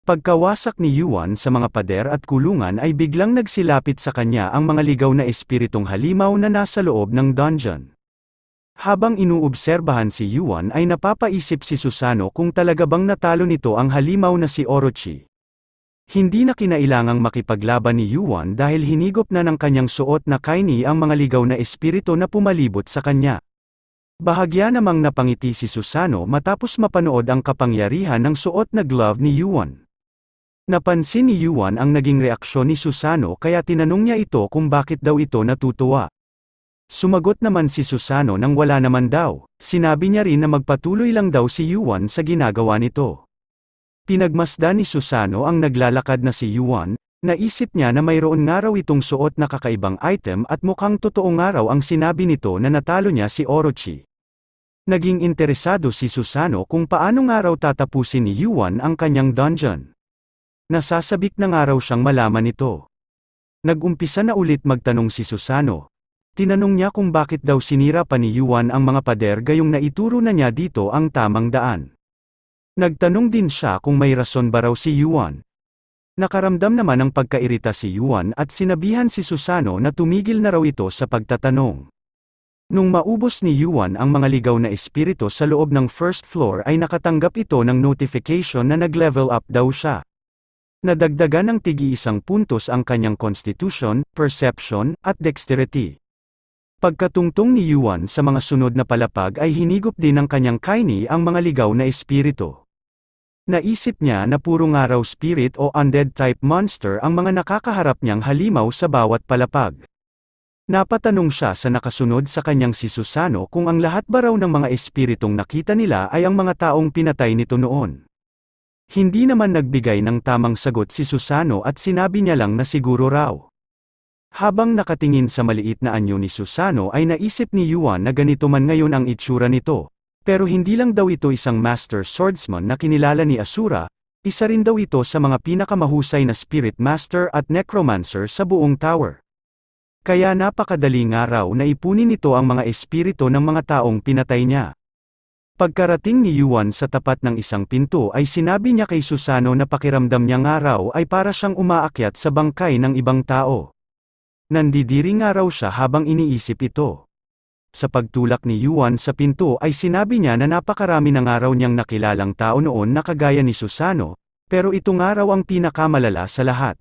Pagkawasak ni Yuan sa mga pader at kulungan ay biglang nagsilapit sa kanya ang mga ligaw na espiritong halimaw na nasa loob ng dungeon. Habang inuobserbahan si Yuan ay napapaisip si Susano kung talaga bang natalo nito ang halimaw na si Orochi. Hindi na kinailangang makipaglaban ni Yuan dahil hinigop na ng kanyang suot na kaini ang mga ligaw na espiritu na pumalibot sa kanya. Bahagya namang napangiti si Susano matapos mapanood ang kapangyarihan ng suot na glove ni Yuan. Napansin ni Yuan ang naging reaksyon ni Susano kaya tinanong niya ito kung bakit daw ito natutuwa. Sumagot naman si Susano nang wala naman daw, sinabi niya rin na magpatuloy lang daw si Yuan sa ginagawa nito. Pinagmasdan ni Susano ang naglalakad na si Yuan, naisip niya na mayroon nga raw itong suot na kakaibang item at mukhang totoo nga raw ang sinabi nito na natalo niya si Orochi. Naging interesado si Susano kung paano nga raw tatapusin ni Yuan ang kanyang dungeon. Nasasabik na nga raw siyang malaman ito. Nag-umpisa na ulit magtanong si Susano. Tinanong niya kung bakit daw sinira pa ni Yuan ang mga pader gayong naituro na niya dito ang tamang daan. Nagtanong din siya kung may rason ba raw si Yuan. Nakaramdam naman ng pagkairita si Yuan at sinabihan si Susano na tumigil na raw ito sa pagtatanong. Nung maubos ni Yuan ang mga ligaw na espiritu sa loob ng first floor ay nakatanggap ito ng notification na nag-level up daw siya. Nadagdagan ng tig-iisang puntos ang kanyang constitution, perception, at dexterity. Pagkatungtong ni Yuan sa mga sunod na palapag ay hinigop din ng kanyang kaini ang mga ligaw na espiritu. Naisip niya na puro nga raw spirit o undead type monster ang mga nakakaharap niyang halimaw sa bawat palapag. Napatanong siya sa nakasunod sa kanyang si Susano kung ang lahat ba raw ng mga espiritong nakita nila ay ang mga taong pinatay nito noon. Hindi naman nagbigay ng tamang sagot si Susano at sinabi niya lang na siguro raw. Habang nakatingin sa maliit na anyo ni Susano ay naisip ni Yuan na ganito man ngayon ang itsura nito. Pero hindi lang daw ito isang master swordsman na kinilala ni Asura, isa rin daw ito sa mga pinakamahusay na spirit master at necromancer sa buong tower. Kaya napakadali nga raw na ipunin nito ang mga espiritu ng mga taong pinatay niya. Pagkarating ni Yuan sa tapat ng isang pinto ay sinabi niya kay Susano na pakiramdam niya nga raw ay para siyang umaakyat sa bangkay ng ibang tao. Nandidiri nga raw siya habang iniisip ito. Sa pagtulak ni Yuan sa pinto ay sinabi niya na napakarami na nga raw niyang nakilalang tao noon na kagaya ni Susano, pero ito nga raw ang pinakamalala sa lahat.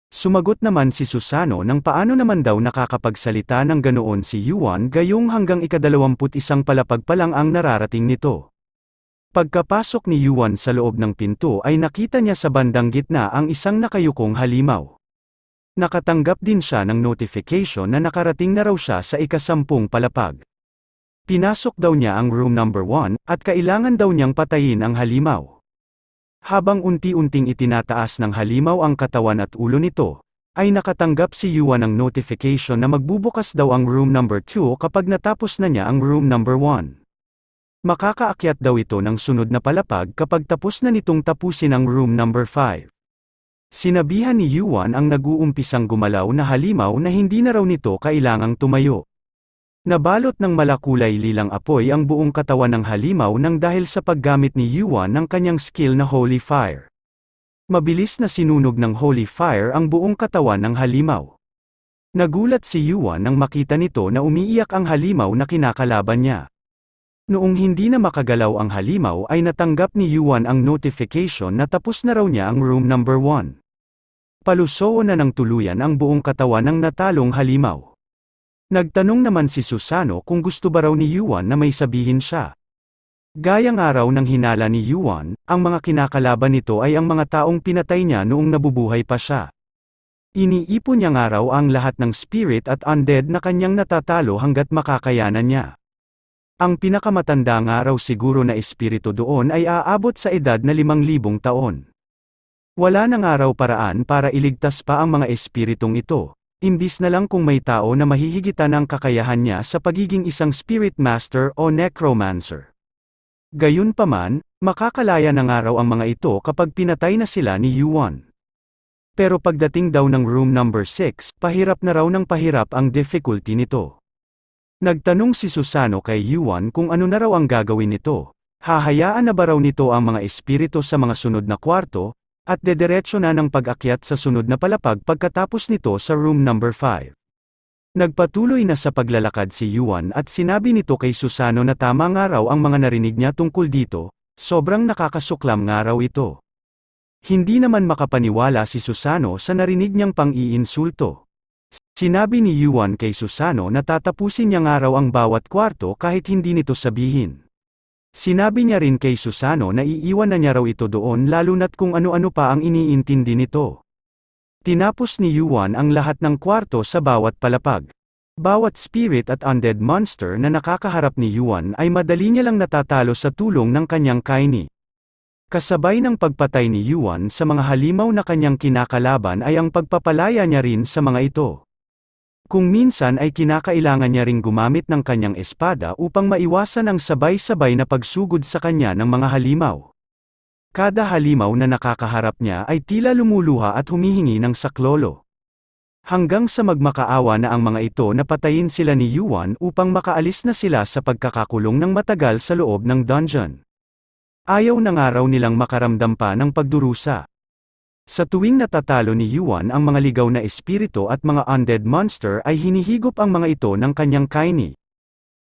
Sumagot naman si Susano nang paano naman daw nakakapagsalita ng ganoon si Yuan gayong hanggang ika-21 palapag pa lang ang nararating nito. Pagkapasok ni Yuan sa loob ng pinto ay nakita niya sa bandang gitna ang isang nakayukong halimaw. Nakatanggap din siya ng notification na nakarating na raw siya sa ika-10 palapag. Pinasok daw niya ang room number 1 at kailangan daw niyang patayin ang halimaw. Habang unti-unting itinataas ng halimaw ang katawan at ulo nito, ay nakatanggap si Yuan ng notification na magbubukas daw ang room number 2 kapag natapos na niya ang room number 1. Makakaakyat daw ito ng sunod na palapag kapag tapos na nitong tapusin ang room number 5. Sinabihan ni Yuan ang nag-uumpisang gumalaw na halimaw na hindi na raw nito kailangang tumayo. Nabalot ng malakulay lilang apoy ang buong katawan ng halimaw nang dahil sa paggamit ni Yuan ng kanyang skill na Holy Fire. Mabilis na sinunog ng Holy Fire ang buong katawan ng halimaw. Nagulat si Yuan nang makita nito na umiiyak ang halimaw na kinakalaban niya. Noong hindi na makagalaw ang halimaw ay natanggap ni Yuan ang notification na tapos na raw niya ang room number 1. Palusoo na ng tuluyan ang buong katawan ng natalong halimaw. Nagtanong naman si Susano kung gusto ba raw ni Yuan na may sabihin siya. Gaya nga raw ng hinala ni Yuan, ang mga kinakalaban nito ay ang mga taong pinatay niya noong nabubuhay pa siya. Iniipon niya nga raw ang lahat ng spirit at undead na kanyang natatalo hanggat makakayanan niya. Ang pinakamatanda nga raw siguro na espiritu doon ay aabot sa edad na 5,000 taon. Wala na nga raw paraan para iligtas pa ang mga espiritong ito. Imbis na lang kung may tao na mahihigitan ang kakayahan niya sa pagiging isang spirit master o necromancer. Gayunpaman, makakalaya na nga raw ang mga ito kapag pinatay na sila ni Yuan. Pero pagdating daw ng room number 6, pahirap na raw ng pahirap ang difficulty nito. Nagtanong si Susano kay Yuan kung ano na raw ang gagawin nito. Hahayaan na ba raw nito ang mga espiritu sa mga sunod na kwarto, At dederecho na ng pag-akyat sa sunod na palapag pagkatapos nito sa room number 5. Nagpatuloy na sa paglalakad si Yuan at sinabi nito kay Susano na tama nga raw ang mga narinig niya tungkol dito, sobrang nakakasuklam nga raw ito. Hindi naman makapaniwala si Susano sa narinig niyang pang-iinsulto. Sinabi ni Yuan kay Susano na tatapusin niya nga raw ang bawat kwarto kahit hindi nito sabihin. Sinabi niya rin kay Susano na iiwan na niya raw ito doon lalo na't kung ano-ano pa ang iniintindi nito. Tinapos ni Yuan ang lahat ng kwarto sa bawat palapag. Bawat spirit at undead monster na nakakaharap ni Yuan ay madali niya lang natatalo sa tulong ng kanyang kaini. Kasabay ng pagpatay ni Yuan sa mga halimaw na kanyang kinakalaban ay ang pagpapalaya niya rin sa mga ito. Kung minsan ay kinakailangan niya ring gumamit ng kanyang espada upang maiwasan ang sabay-sabay na pagsugod sa kanya ng mga halimaw. Kada halimaw na nakakaharap niya ay tila lumuluha at humihingi ng saklolo. Hanggang sa magmakaawa na ang mga ito na patayin sila ni Yuan upang makaalis na sila sa pagkakakulong ng matagal sa loob ng dungeon. Ayaw na nga raw nilang makaramdam pa ng pagdurusa. Sa tuwing natatalo ni Yuan ang mga ligaw na espiritu at mga undead monster ay hinihigop ang mga ito ng kanyang kaini.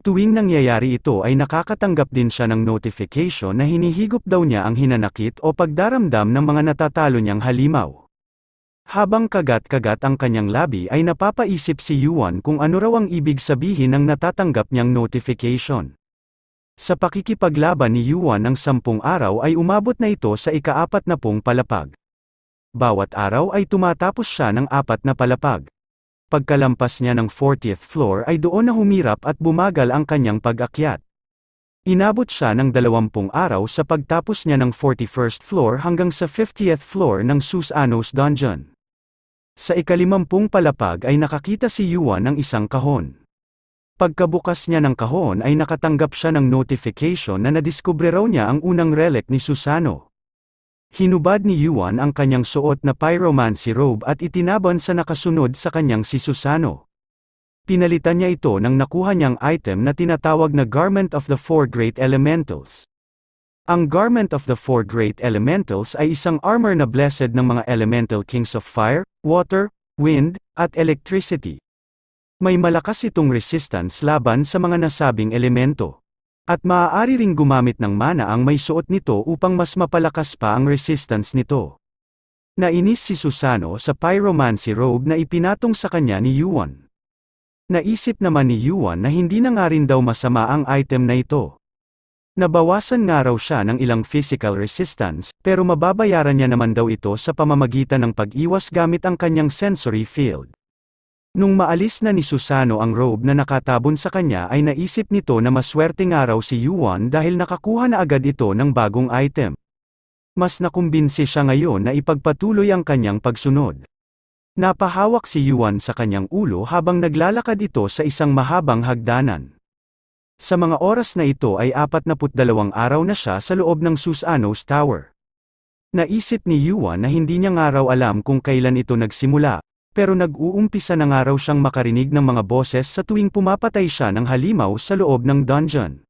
Tuwing nangyayari ito ay nakakatanggap din siya ng notification na hinihigop daw niya ang hinanakit o pagdaramdam ng mga natatalo niyang halimaw. Habang kagat-kagat ang kanyang labi ay napapaisip si Yuan kung ano raw ang ibig sabihin ng natatanggap niyang notification. Sa pakikipaglaban ni Yuan ng 10 araw ay umabot na ito sa ika-40 palapag. Bawat araw ay tumatapos siya ng 4 na palapag. Pagkalampas niya ng 40th floor ay doon na humirap at bumagal ang kanyang pag-akyat. Inabot siya ng 20 araw sa pagtapos niya ng 41st floor hanggang sa 50th floor ng Susano's dungeon. Sa ika-50 palapag ay nakakita si Yuan ng isang kahon. Pagkabukas niya ng kahon ay nakatanggap siya ng notification na nadiskubre raw niya ang unang relic ni Susano. Hinubad ni Yuan ang kanyang suot na pyromancy robe at itinaban sa nakasunod sa kanyang si Susano. Pinalitan niya ito ng nakuha niyang item na tinatawag na Garment of the Four Great Elementals. Ang Garment of the Four Great Elementals ay isang armor na blessed ng mga elemental kings of fire, water, wind, at electricity. May malakas itong resistance laban sa mga nasabing elemento. At maaari ring gumamit ng mana ang may suot nito upang mas mapalakas pa ang resistance nito. Nainis si Susano sa pyromancy robe na ipinatong sa kanya ni Yuan. Naisip naman ni Yuan na hindi na nga rin daw masama ang item na ito. Nabawasan nga raw siya ng ilang physical resistance, pero mababayaran niya naman daw ito sa pamamagitan ng pag-iwas gamit ang kanyang sensory field. Nung maalis na ni Susano ang robe na nakatabon sa kanya ay naisip nito na maswerte nga raw si Yuan dahil nakakuha na agad ito ng bagong item. Mas nakumbinsi siya ngayon na ipagpatuloy ang kanyang pagsunod. Napahawak si Yuan sa kanyang ulo habang naglalakad ito sa isang mahabang hagdanan. Sa mga oras na ito ay 42 araw na siya sa loob ng Susano's Tower. Naisip ni Yuan na hindi niya nga raw alam kung kailan ito nagsimula. Pero nag-uumpisa na nga raw siyang makarinig ng mga boses sa tuwing pumapatay siya ng halimaw sa loob ng dungeon.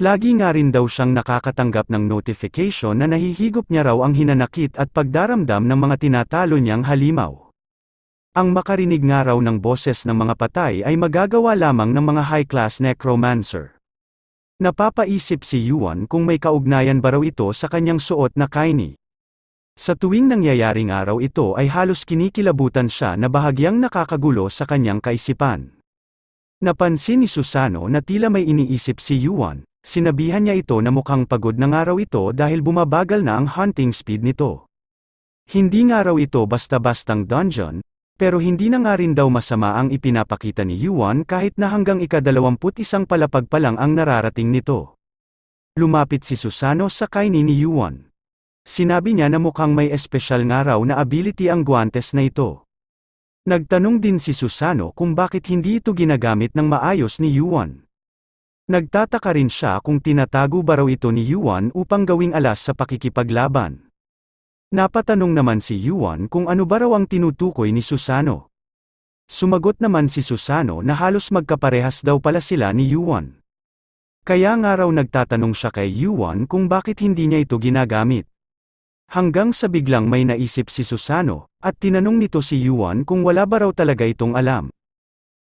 Lagi nga rin daw siyang nakakatanggap ng notification na nahihigop niya raw ang hinanakit at pagdaramdam ng mga tinatalo niyang halimaw. Ang makarinig nga raw ng boses ng mga patay ay magagawa lamang ng mga high-class necromancer. Napapaisip si Yuan kung may kaugnayan ba raw ito sa kanyang suot na kaini. Sa tuwing nangyayaring araw ito ay halos kinikilabutan siya na bahagyang nakakagulo sa kanyang kaisipan. Napansin ni Susano na tila may iniisip si Yuan, sinabihan niya ito na mukhang pagod na nga raw ito dahil bumabagal na ang hunting speed nito. Hindi nga raw ito basta-bastang dungeon, pero hindi na nga rin daw masama ang ipinapakita ni Yuan kahit na hanggang ika-21 palapag pa lang ang nararating nito. Lumapit si Susano sa kaini ni Yuan. Sinabi niya na mukhang may espesyal nga raw na ability ang guantes na ito. Nagtanong din si Susano kung bakit hindi ito ginagamit ng maayos ni Yuan. Nagtataka rin siya kung tinatago ba raw ito ni Yuan upang gawing alas sa pakikipaglaban. Napatanong naman si Yuan kung ano ba raw ang tinutukoy ni Susano. Sumagot naman si Susano na halos magkaparehas daw pala sila ni Yuan. Kaya nga raw nagtatanong siya kay Yuan kung bakit hindi niya ito ginagamit. Hanggang sa biglang may naisip si Susano, at tinanong nito si Yuan kung wala ba raw talaga itong alam.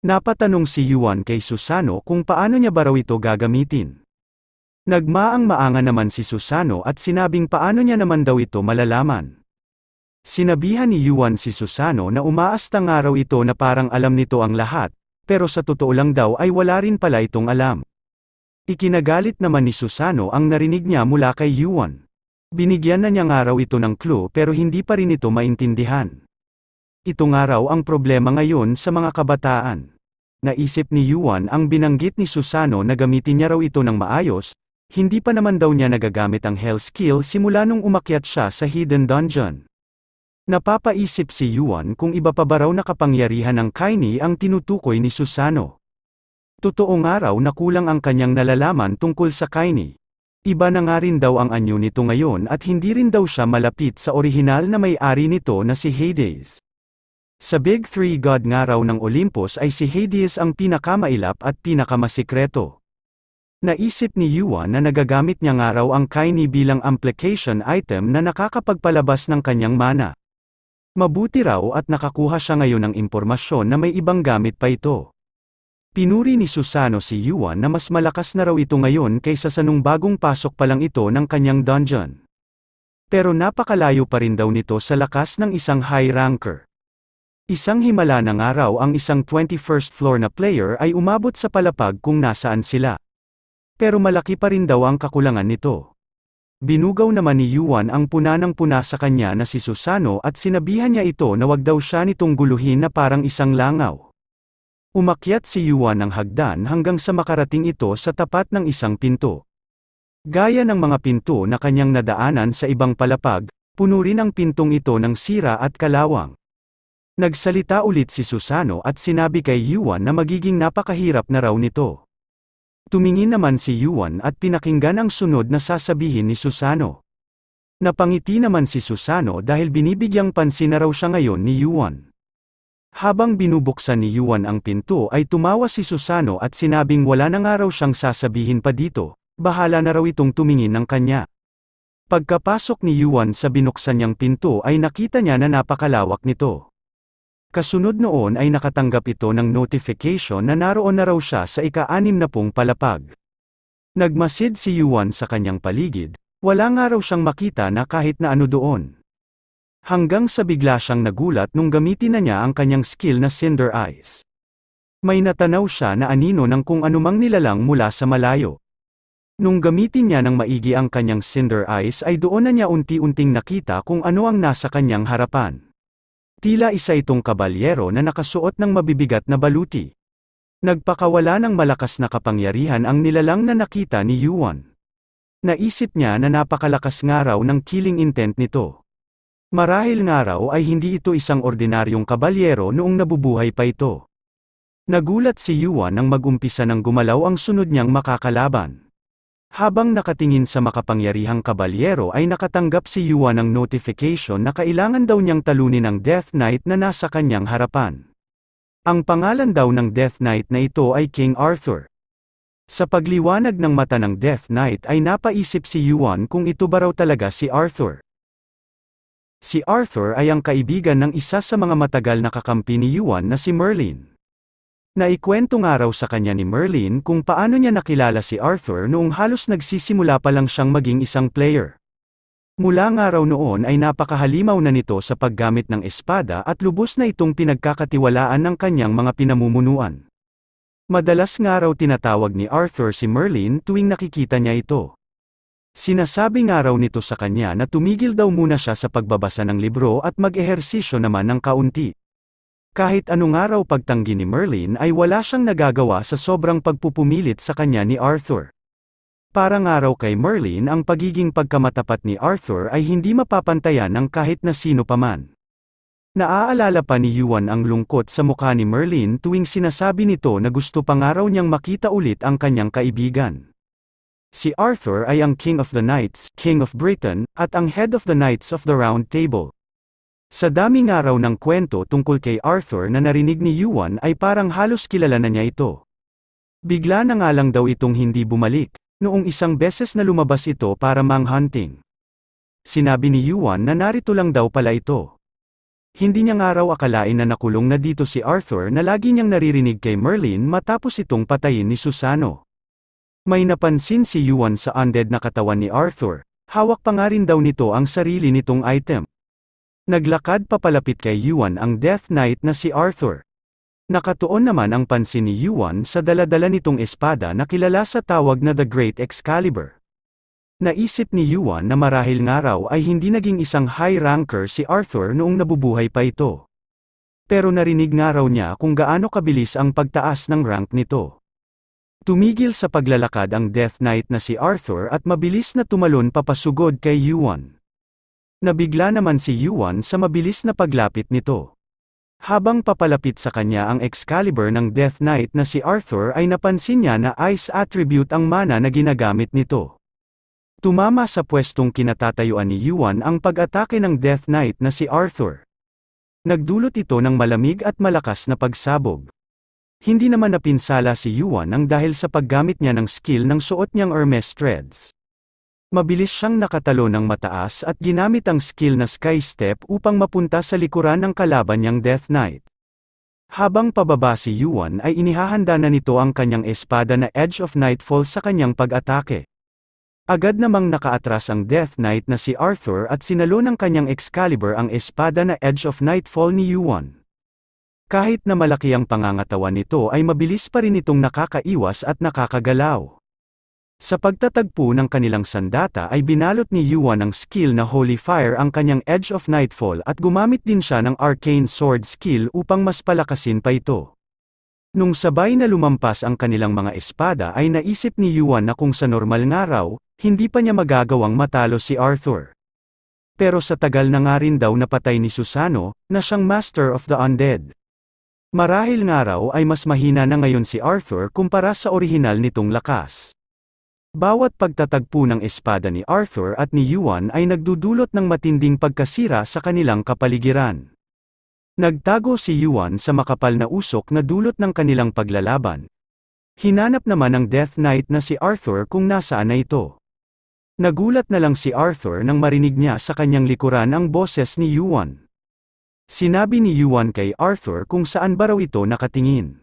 Napatanong si Yuan kay Susano kung paano niya ba raw ito gagamitin. Nagmaang-maanga naman si Susano at sinabing paano niya naman daw ito malalaman. Sinabihan ni Yuan si Susano na umaasta nga raw ito na parang alam nito ang lahat, pero sa totoo lang daw ay wala rin pala itong alam. Ikinagalit naman ni Susano ang narinig niya mula kay Yuan. Binigyan na niya nga raw ito ng clue pero hindi pa rin ito maintindihan. Ito nga raw ang problema ngayon sa mga kabataan. Naisip ni Yuan ang binanggit ni Susano na gamitin niya raw ito ng maayos, hindi pa naman daw niya nagagamit ang Hell skill simula nung umakyat siya sa Hidden Dungeon. Napapaisip si Yuan kung iba pa ba raw na kapangyarihan ng Kaini ang tinutukoy ni Susano. Totoo nga raw na kulang ang kanyang nalalaman tungkol sa Kaini. Iba na nga rin daw ang anyo nito ngayon at hindi rin daw siya malapit sa orihinal na may-ari nito na si Hades. Sa Big Three God nga raw ng Olympus ay si Hades ang pinakamailap at pinakamasikreto. Naisip ni Yuan na nagagamit niya nga raw ang Kaini bilang amplification item na nakakapagpalabas ng kanyang mana. Mabuti raw at nakakuha siya ngayon ng impormasyon na may ibang gamit pa ito. Pinuri ni Susano si Yuan na mas malakas na raw ito ngayon kaysa sa nung bagong pasok pa lang ito ng kanyang dungeon. Pero napakalayo pa rin daw nito sa lakas ng isang high ranker. Isang himala ng araw ang isang 21st floor na player ay umabot sa palapag kung nasaan sila. Pero malaki pa rin daw ang kakulangan nito. Binugaw naman ni Yuan ang puna sa kanya na si Susano at sinabihan niya ito na wag daw siya nitong guluhin na parang isang langaw. Umakyat si Yuan ng hagdan hanggang sa makarating ito sa tapat ng isang pinto. Gaya ng mga pinto na kanyang nadaanan sa ibang palapag, puno rin ang pintong ito ng sira at kalawang. Nagsalita ulit si Susano at sinabi kay Yuan na magiging napakahirap na raw nito. Tumingin naman si Yuan at pinakinggan ang sunod na sasabihin ni Susano. Napangiti naman si Susano dahil binibigyang pansin na raw siya ngayon ni Yuan. Habang binubuksan ni Yuan ang pinto ay tumawa si Susano at sinabing wala na nga raw siyang sasabihin pa dito, bahala na raw itong tumingin ng kanya. Pagkapasok ni Yuan sa binuksan niyang pinto ay nakita niya na napakalawak nito. Kasunod noon ay nakatanggap ito ng notification na naroon na raw siya sa ika-60 palapag. Nagmasid si Yuan sa kanyang paligid, wala nga raw siyang makita na kahit na ano doon. Hanggang sa bigla siyang nagulat nung gamitin na niya ang kanyang skill na Cinder Eyes. May natanaw siya na anino ng kung anumang nilalang mula sa malayo. Nung gamitin niya ng maigi ang kanyang Cinder Eyes ay doon na niya unti-unting nakita kung ano ang nasa kanyang harapan. Tila isa itong kabalyero na nakasuot ng mabibigat na baluti. Nagpakawala ng malakas na kapangyarihan ang nilalang na nakita ni Yuan. Naisip niya na napakalakas nga raw ng killing intent nito. Marahil nga raw ay hindi ito isang ordinaryong kabalyero noong nabubuhay pa ito. Nagulat si Yuan nang mag-umpisa ng gumalaw ang sunod niyang makakalaban. Habang nakatingin sa makapangyarihang kabalyero ay nakatanggap si Yuan ng notification na kailangan daw niyang talunin ang Death Knight na nasa kanyang harapan. Ang pangalan daw ng Death Knight na ito ay King Arthur. Sa pagliwanag ng mata ng Death Knight ay napaisip si Yuan kung ito ba raw talaga si Arthur. Si Arthur ay ang kaibigan ng isa sa mga matagal na kakampi ni Yuan na si Merlin. Naikwento nga raw sa kanya ni Merlin kung paano niya nakilala si Arthur noong halos nagsisimula pa lang siyang maging isang player. Mula nga raw noon ay napakahalimaw na nito sa paggamit ng espada at lubos na itong pinagkakatiwalaan ng kanyang mga pinamumunuan. Madalas nga raw tinatawag ni Arthur si Merlin tuwing nakikita niya ito. Sinasabi nga raw nito sa kanya na tumigil daw muna siya sa pagbabasa ng libro at mag-ehersisyo naman ng kaunti. Kahit ano nga raw pagtanggi ni Merlin ay wala siyang nagagawa sa sobrang pagpupumilit sa kanya ni Arthur. Para nga raw kay Merlin ang pagiging pagkamatapat ni Arthur ay hindi mapapantayan ng kahit na sino paman. Naaalala pa ni Yuan ang lungkot sa mukha ni Merlin tuwing sinasabi nito na gusto pa nga raw niyang makita ulit ang kanyang kaibigan. Si Arthur ay ang King of the Knights, King of Britain, at ang Head of the Knights of the Round Table. Sa dami nga raw ng kwento tungkol kay Arthur na narinig ni Yuan ay parang halos kilala na niya ito. Bigla na nga lang daw itong hindi bumalik, noong isang beses na lumabas ito para manghunting. Sinabi ni Yuan na narito lang daw pala ito. Hindi niya nga raw akalain na nakulong na dito si Arthur na lagi niyang naririnig kay Merlin matapos itong patayin ni Susano. May napansin si Yuan sa undead na katawan ni Arthur, hawak pa nga rin daw nito ang sarili nitong item. Naglakad papalapit kay Yuan ang Death Knight na si Arthur. Nakatuon naman ang pansin ni Yuan sa dala-dala nitong espada na kilala sa tawag na The Great Excalibur. Naisip ni Yuan na marahil nga raw ay hindi naging isang high ranker si Arthur noong nabubuhay pa ito. Pero narinig nga raw niya kung gaano kabilis ang pagtaas ng rank nito. Tumigil sa paglalakad ang Death Knight na si Arthur at mabilis na tumalon papasugod kay Yuan. Nabigla naman si Yuan sa mabilis na paglapit nito. Habang papalapit sa kanya ang Excalibur ng Death Knight na si Arthur ay napansin niya na ice attribute ang mana na ginagamit nito. Tumama sa pwestong kinatatayuan ni Yuan ang pag-atake ng Death Knight na si Arthur. Nagdulot ito ng malamig at malakas na pagsabog. Hindi naman napinsala si Yuan ang dahil sa paggamit niya ng skill ng suot niyang Hermes threads. Mabilis siyang nakatalo ng mataas at ginamit ang skill na Sky Step upang mapunta sa likuran ng kalaban niyang Death Knight. Habang pababa si Yuan ay inihahanda na nito ang kanyang espada na Edge of Nightfall sa kanyang pag-atake. Agad namang nakaatras ang Death Knight na si Arthur at sinalo ng kanyang Excalibur ang espada na Edge of Nightfall ni Yuan. Kahit na malaki ang pangangatawan nito ay mabilis pa rin itong nakakaiwas at nakakagalaw. Sa pagtatagpo ng kanilang sandata ay binalot ni Yuan ng skill na Holy Fire ang kanyang Edge of Nightfall at gumamit din siya ng Arcane Sword skill upang mas palakasin pa ito. Nung sabay na lumampas ang kanilang mga espada ay naisip ni Yuan na kung sa normal nga raw, hindi pa niya magagawang matalo si Arthur. Pero sa tagal na nga rin daw napatay ni Susano, na siyang Master of the Undead. Marahil nga raw ay mas mahina na ngayon si Arthur kumpara sa orihinal nitong lakas. Bawat pagtatagpo ng espada ni Arthur at ni Yuan ay nagdudulot ng matinding pagkasira sa kanilang kapaligiran. Nagtago si Yuan sa makapal na usok na dulot ng kanilang paglalaban. Hinanap naman ng Death Knight na si Arthur kung nasaan na ito. Nagulat na lang si Arthur nang marinig niya sa kanyang likuran ang boses ni Yuan. Sinabi ni Yuan kay Arthur kung saan ba raw ito nakatingin.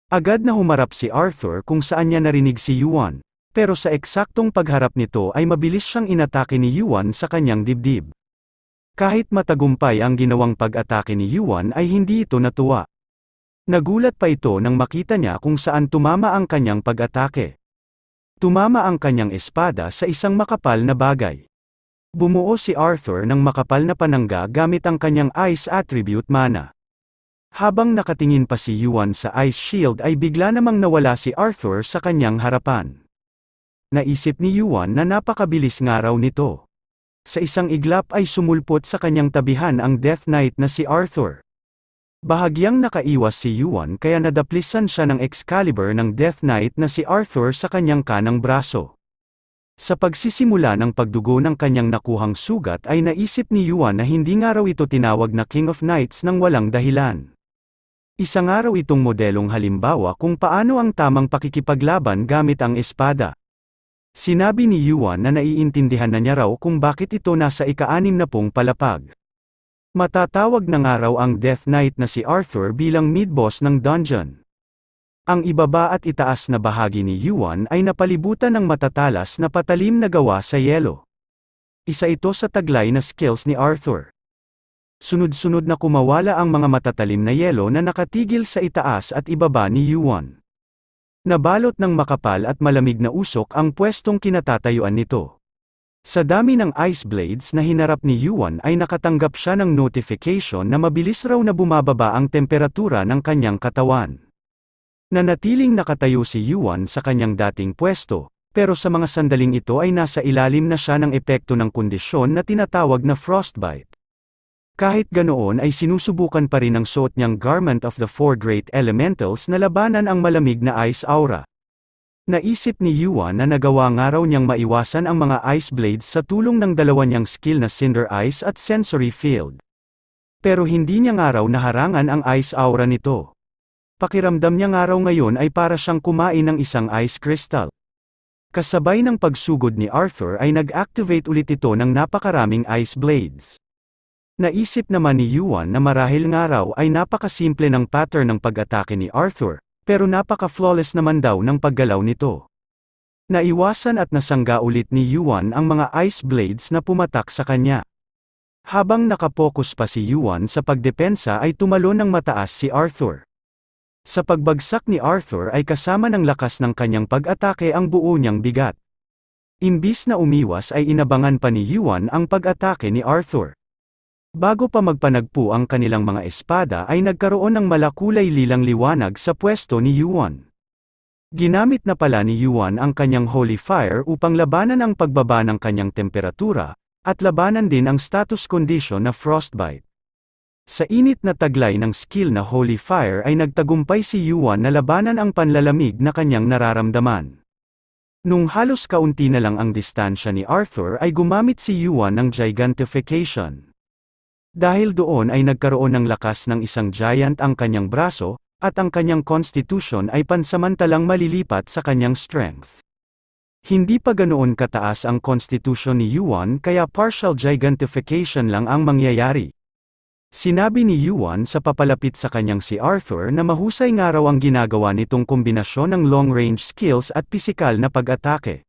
Agad na humarap si Arthur kung saan niya narinig si Yuan, pero sa eksaktong pagharap nito ay mabilis siyang inatake ni Yuan sa kanyang dibdib. Kahit matagumpay ang ginawang pag-atake ni Yuan ay hindi ito natuwa. Nagulat pa ito nang makita niya kung saan tumama ang kanyang pag-atake. Tumama ang kanyang espada sa isang makapal na bagay. Bumuo si Arthur ng makapal na panangga gamit ang kanyang Ice attribute mana. Habang nakatingin pa si Yuan sa Ice Shield ay bigla namang nawala si Arthur sa kanyang harapan. Naisip ni Yuan na napakabilis nga raw nito. Sa isang iglap ay sumulpot sa kanyang tabihan ang Death Knight na si Arthur. Bahagyang nakaiwas si Yuan kaya nadaplisan siya ng Excalibur ng Death Knight na si Arthur sa kanyang kanang braso. Sa pagsisimula ng pagdugo ng kanyang nakuhang sugat ay naisip ni Yuan na hindi nga raw ito tinawag na King of Knights nang walang dahilan. Isa nga raw itong modelong halimbawa kung paano ang tamang pakikipaglaban gamit ang espada. Sinabi ni Yuan na naiintindihan na niya raw kung bakit ito nasa ika-60 palapag. Matatawag na nga raw ang Death Knight na si Arthur bilang mid-boss ng dungeon. Ang ibaba at itaas na bahagi ni Yuan ay napalibutan ng matatalas na patalim na gawa sa yelo. Isa ito sa taglay na skills ni Arthur. Sunod-sunod na kumawala ang mga matatalim na yelo na nakatigil sa itaas at ibaba ni Yuan. Nabalot ng makapal at malamig na usok ang pwestong kinatatayuan nito. Sa dami ng ice blades na hinarap ni Yuan ay nakatanggap siya ng notification na mabilis raw na bumababa ang temperatura ng kanyang katawan. Nanatiling nakatayo si Yuan sa kanyang dating pwesto, pero sa mga sandaling ito ay nasa ilalim na siya ng epekto ng kondisyon na tinatawag na frostbite. Kahit ganoon ay sinusubukan pa rin ng suot niyang Garment of the Four Great Elementals na labanan ang malamig na ice aura. Naisip ni Yuan na nagawa nga raw niyang maiwasan ang mga ice blades sa tulong ng dalawa niyang skill na Cinder Ice at Sensory Field. Pero hindi niya nga raw naharangan ang ice aura nito. Pakiramdam niya nga raw ngayon ay para siyang kumain ng isang ice crystal. Kasabay ng pagsugod ni Arthur ay nag-activate ulit ito ng napakaraming ice blades. Naisip naman ni Yuan na marahil nga raw ay napakasimple ng pattern ng pag-atake ni Arthur, pero napaka-flawless naman daw ng paggalaw nito. Naiwasan at nasangga ulit ni Yuan ang mga ice blades na pumatak sa kanya. Habang nakapokus pa si Yuan sa pagdepensa ay tumalon ng mataas si Arthur. Sa pagbagsak ni Arthur ay kasama ng lakas ng kanyang pag-atake ang buo niyang bigat. Imbis na umiwas ay inabangan pa ni Yuan ang pag-atake ni Arthur. Bago pa magpanagpo ang kanilang mga espada ay nagkaroon ng malakulay lilang liwanag sa pwesto ni Yuan. Ginamit na pala ni Yuan ang kanyang Holy Fire upang labanan ang pagbaba ng kanyang temperatura, at labanan din ang status condition na frostbite. Sa init na taglay ng skill na Holy Fire ay nagtagumpay si Yuan na labanan ang panlalamig na kanyang nararamdaman. Nung halos kaunti na lang ang distansya ni Arthur ay gumamit si Yuan ng Gigantification. Dahil doon ay nagkaroon ng lakas ng isang giant ang kanyang braso, at ang kanyang constitution ay pansamantalang malilipat sa kanyang strength. Hindi pa ganoon kataas ang constitution ni Yuan kaya partial gigantification lang ang mangyayari. Sinabi ni Yuan sa papalapit sa kanyang si Arthur na mahusay nga raw ang ginagawa nitong kombinasyon ng long-range skills at pisikal na pag-atake.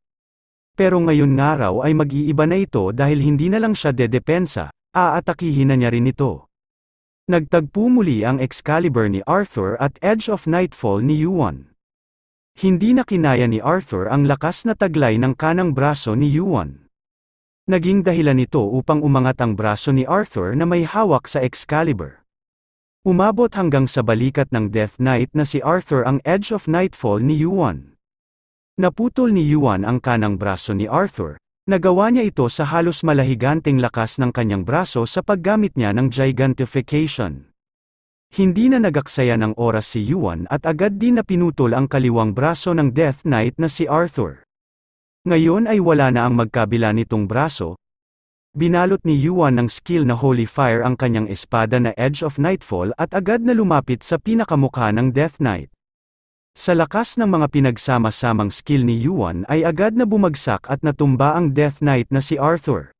Pero ngayon nga raw ay mag-iiba na ito dahil hindi na lang siya dedepensa, aatakihin na niya rin ito. Nagtagpo muli ang Excalibur ni Arthur at Edge of Nightfall ni Yuan. Hindi na kinaya ni Arthur ang lakas na taglay ng kanang braso ni Yuan. Naging dahilan ito upang umangat ang braso ni Arthur na may hawak sa Excalibur. Umabot hanggang sa balikat ng Death Knight na si Arthur ang Edge of Nightfall ni Yuan. Naputol ni Yuan ang kanang braso ni Arthur. Nagawa niya ito sa halos malahiganting lakas ng kanyang braso sa paggamit niya ng Gigantification. Hindi na nagaksaya ng oras si Yuan at agad din na pinutol ang kaliwang braso ng Death Knight na si Arthur. Ngayon ay wala na ang magkabila nitong braso. Binalot ni Yuan ng skill na Holy Fire ang kanyang espada na Edge of Nightfall at agad na lumapit sa pinakamukha ng Death Knight. Sa lakas ng mga pinagsama-samang skill ni Yuan ay agad na bumagsak at natumba ang Death Knight na si Arthur.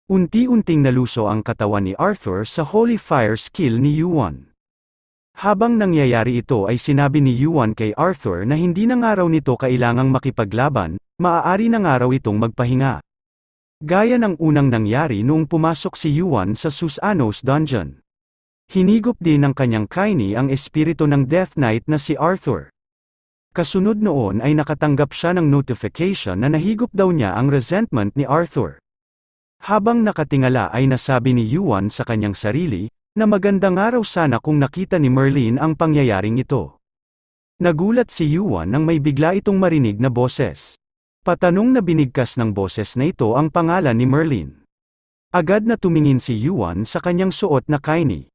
Unti-unting naluso ang katawan ni Arthur sa Holy Fire skill ni Yuan. Habang nangyayari ito ay sinabi ni Yuan kay Arthur na hindi na nga raw nito kailangang makipaglaban, maaari na nga raw itong magpahinga. Gaya ng unang nangyari noong pumasok si Yuan sa Susanos Dungeon. Hinigop din ng kanyang kaini ang espiritu ng Death Knight na si Arthur. Kasunod noon ay nakatanggap siya ng notification na nahigop daw niya ang resentment ni Arthur. Habang nakatingala ay nasabi ni Yuan sa kanyang sarili, na maganda nga raw sana kung nakita ni Merlin ang pangyayaring ito. Nagulat si Yuan nang may bigla itong marinig na boses. Patanong na binigkas ng boses na ito ang pangalan ni Merlin. Agad na tumingin si Yuan sa kanyang suot na kaini.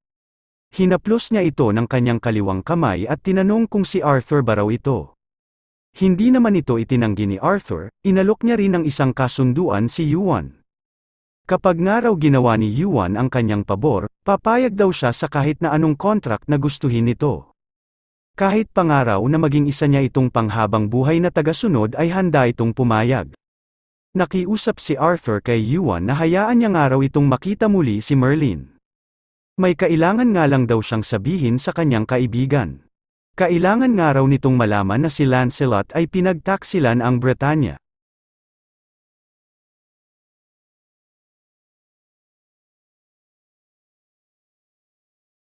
Hinaplos niya ito ng kanyang kaliwang kamay at tinanong kung si Arthur ba raw ito. Hindi naman ito itinanggi ni Arthur, inalok niya rin ng isang kasunduan si Yuan. Kapag nga raw ginawa ni Yuan ang kanyang pabor, papayag daw siya sa kahit na anong contract na gustuhin nito. Kahit pa nga raw na maging isa niya itong panghabang buhay na tagasunod ay handa itong pumayag. Nakiusap si Arthur kay Yuan na hayaan niya nga raw itong makita muli si Merlin. May kailangan nga lang daw siyang sabihin sa kanyang kaibigan. Kailangan nga raw nitong malaman na si Lancelot ay pinagtaksilan ang Bretanya.